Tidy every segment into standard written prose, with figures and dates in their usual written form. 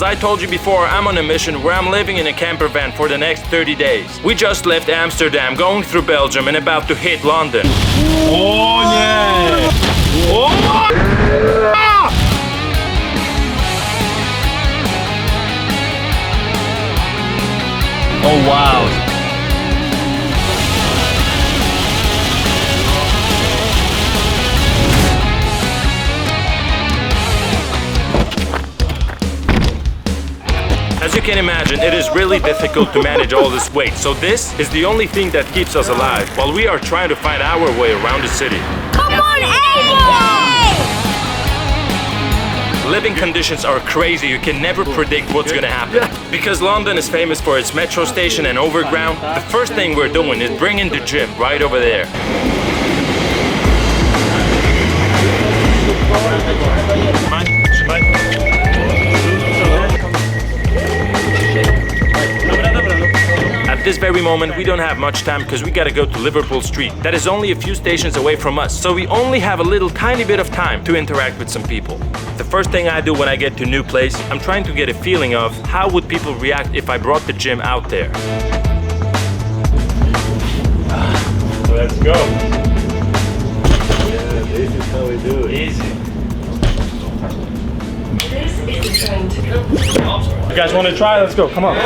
As I told you before, I'm on a mission where I'm living in a camper van for the next 30 days. We just left Amsterdam, going through Belgium and about to hit London. Oh yeah! Oh! Oh wow! As you can imagine, it is really difficult to manage all this weight, so this is the only thing that keeps us alive while we are trying to find our way around the city. Come on, AJ! Living conditions are crazy, you can never predict what's gonna happen. Because London is famous for its metro station and overground, the first thing we're doing is bringing the gym right over there. At this very moment, we don't have much time because we gotta go to Liverpool Street. That is only a few stations away from us, so we only have a little tiny bit of time to interact with some people. The first thing I do when I get to a new place, I'm trying to get a feeling of how would people react if I brought the gym out there. Let's go. Yeah, this is how we do it. Easy. This is the train to come. You guys want to try? Let's go. Come on.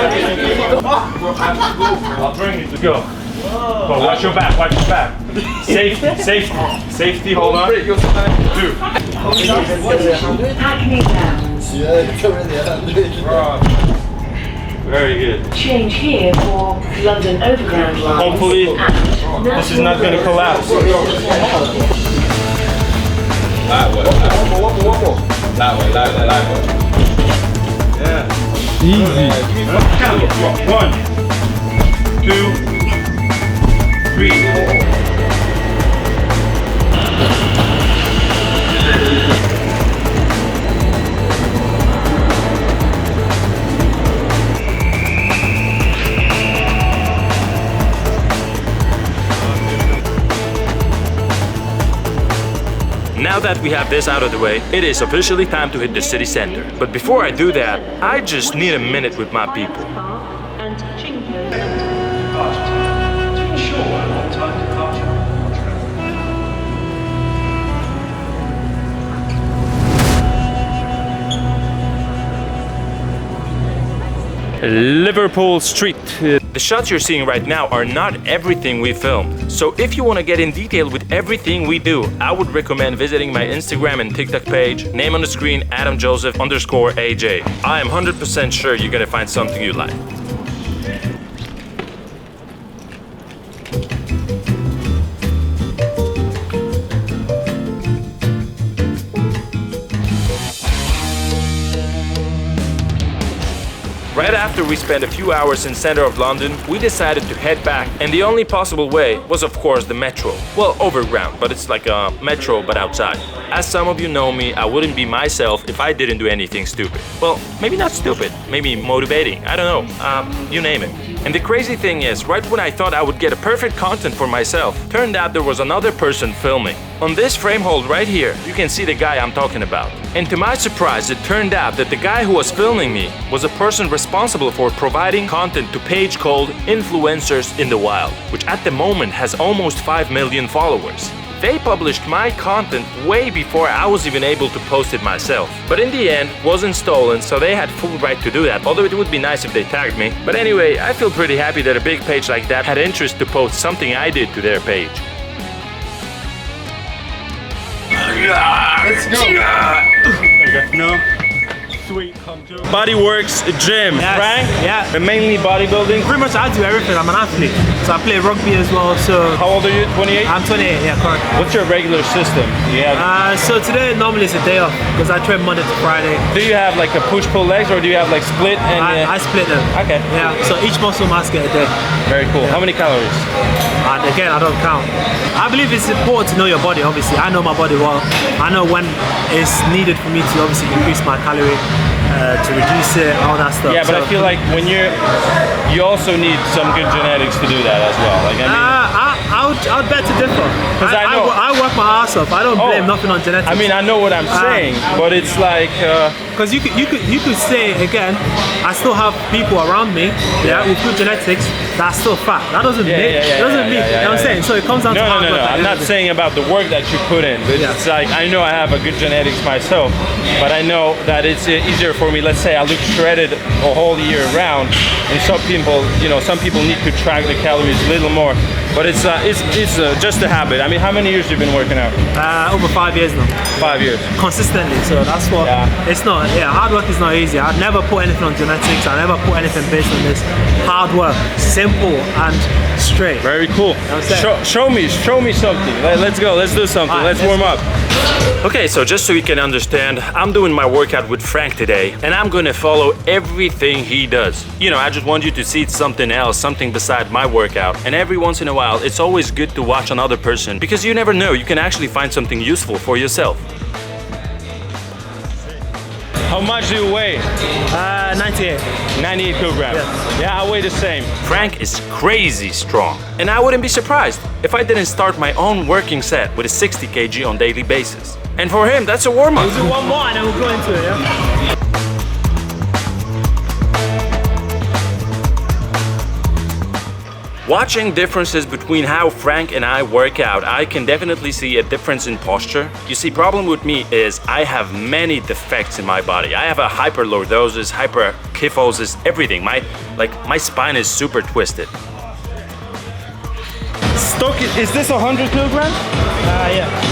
I'll bring you to go. Go. Watch your back. Watch your back. Safety. Safety. Safety. Hold on. 2. Hackney Downs. Yeah, it's already Very good. Change here for London Overground line. Hopefully, this is not going to collapse. That way. Yeah. Easy. 1, 2, 3. Now that we have this out of the way, it is officially time to hit the city center. But before I do that, I just need a minute with my people. And Liverpool Street. The shots you're seeing right now are not everything we filmed. So if you want to get in detail with everything we do, I would recommend visiting my Instagram and TikTok page. Name on the screen, AdamJoseph_AJ. I am 100% sure you're gonna find something you like. Right after we spent a few hours in the center of London, we decided to head back, and the only possible way was of course the metro. Well, overground, but it's like a metro but outside. As some of you know me, I wouldn't be myself if I didn't do anything stupid. Well, maybe not stupid, maybe motivating, I don't know, you name it. And the crazy thing is, right when I thought I would get a perfect content for myself, turned out there was another person filming. On this frame hold right here, you can see the guy I'm talking about. And to my surprise, it turned out that the guy who was filming me was a person responsible for providing content to a page called Influencers in the Wild, which at the moment has almost 5 million followers. They published my content way before I was even able to post it myself. But in the end, wasn't stolen, so they had full right to do that, although it would be nice if they tagged me. But anyway, I feel pretty happy that a big page like that had interest to post something I did to their page. Let's go. Okay. No. Sweet. Bodyworks Gym. Yes. Frank? Yeah. But mainly bodybuilding. Pretty much I do everything. I'm an athlete. So I play rugby as well. So How old are you? 28? I'm 28, yeah, correct. What's your regular system? Do you have So today normally it's a day off because I train Monday to Friday. do you have like a push-pull legs or do you have like split and I split them. Okay. Yeah, so each muscle must get a day. Very cool. How many calories? And again, I don't count. I believe it's important to know your body, obviously. I know my body well. I know when it's needed for me to obviously increase my calorie, to reduce it, all that stuff. Yeah, but so, I feel like when you also need some good genetics to do that as well. Like I mean, I would beg to differ. 'Cause I know- I work my ass pass off. I don't blame nothing on genetics. I mean, I know what I'm saying, but it's like because you could say again, I still have people around me, with good genetics that are still fat. That doesn't mean, you know what I'm saying. So it comes down to hard work. I'm not saying about the work that you put in, but it's like I know I have a good genetics myself, but I know that it's easier for me. Let's say I look shredded a whole year round, and some people need to track the calories a little more. But it's just a habit. I mean, how many years you've been working out? Over 5 years now. 5 years. Consistently, so that's what. It's not. Hard work is not easy. I'd never put anything on genetics. I never put anything based on this. Hard work, simple and straight. Very cool. Show me something. Let's go. Let's do something. Let's warm up. Okay, so just so you can understand, I'm doing my workout with Frank today, and I'm gonna follow everything he does. You know, I just want you to see something else, something beside my workout. And every once in a while, it's always good to watch another person, because you never know, you can actually find something useful for yourself. How much do you weigh? 98. 98 kilograms. Yeah, I weigh the same. Frank is crazy strong, and I wouldn't be surprised if I didn't start my own working set with a 60 kg on daily basis. And for him, that's a warm-up. We'll do one more and then we'll go into it, yeah? Watching differences between how Frank and I work out, I can definitely see a difference in posture. You see, problem with me is I have many defects in my body. I have a hyperlordosis, hyperkyphosis, everything. My spine is super twisted. Stoke, is this 100 kilograms? Yeah.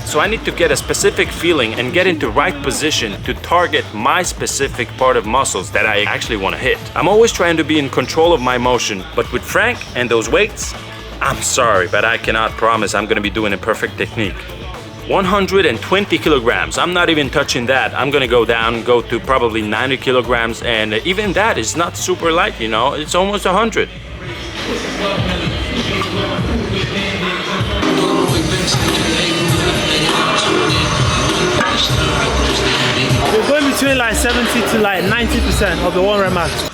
So I need to get a specific feeling and get into right position to target my specific part of muscles that I actually want to hit. I'm always trying to be in control of my motion, but with Frank and those weights, I'm sorry, but I cannot promise I'm going to be doing a perfect technique. 120 kilograms, I'm not even touching that. I'm going to go to probably 90 kilograms, and even that is not super light, you know, it's almost 100. We're going between like 70 to like 90% of the 1 rep max.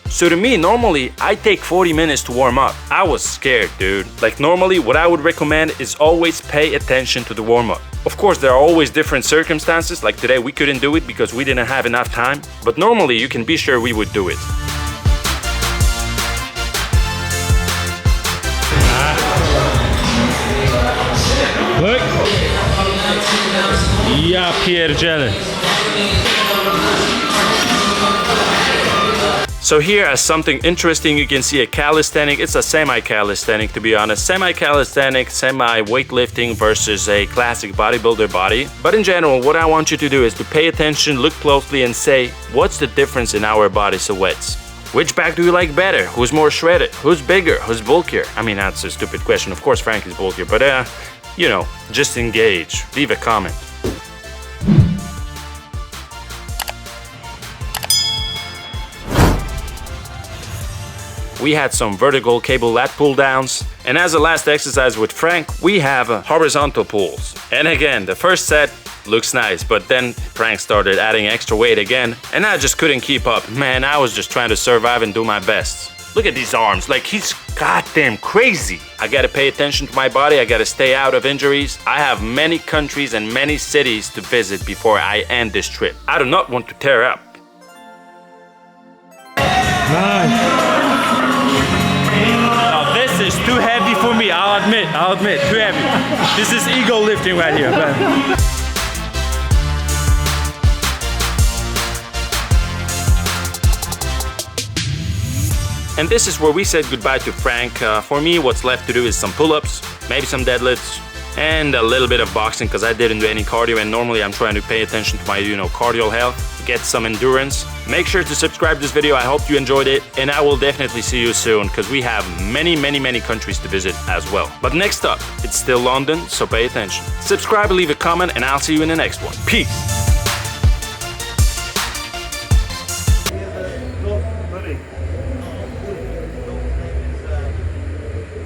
So to me, normally, I take 40 minutes to warm up. I was scared, dude. Like normally, what I would recommend is always pay attention to the warm-up. Of course, there are always different circumstances, like today we couldn't do it because we didn't have enough time, but normally you can be sure we would do it. Look. Ja pierdzielę. So here, as something interesting, you can see a calisthenic. It's a semi-calisthenic, to be honest. Semi-calisthenic, semi-weightlifting versus a classic bodybuilder body. But in general, what I want you to do is to pay attention, look closely, and say, what's the difference in our body silhouettes? Which back do you like better? Who's more shredded? Who's bigger? Who's bulkier? I mean, that's a stupid question. Of course, Frank is bulkier, but you know, just engage. Leave a comment. We had some vertical cable lat pull downs, and as a last exercise with Frank, we have horizontal pulls. And again, the first set looks nice, but then Frank started adding extra weight again, and I just couldn't keep up. Man, I was just trying to survive and do my best. Look at these arms, like he's goddamn crazy. I gotta pay attention to my body, I gotta stay out of injuries. I have many countries and many cities to visit before I end this trip. I do not want to tear up. This is too heavy for me, I'll admit, too heavy. This is ego lifting right here, man. And this is where we said goodbye to Frank. For me, what's left to do is some pull-ups, maybe some deadlifts, and a little bit of boxing because I didn't do any cardio, and normally I'm trying to pay attention to my, cardio health, get some endurance. Make sure to subscribe this video. I hope you enjoyed it, and I will definitely see you soon because we have many countries to visit as well. But next up, it's still London, so pay attention. Subscribe, leave a comment, and I'll see you in the next one. Peace.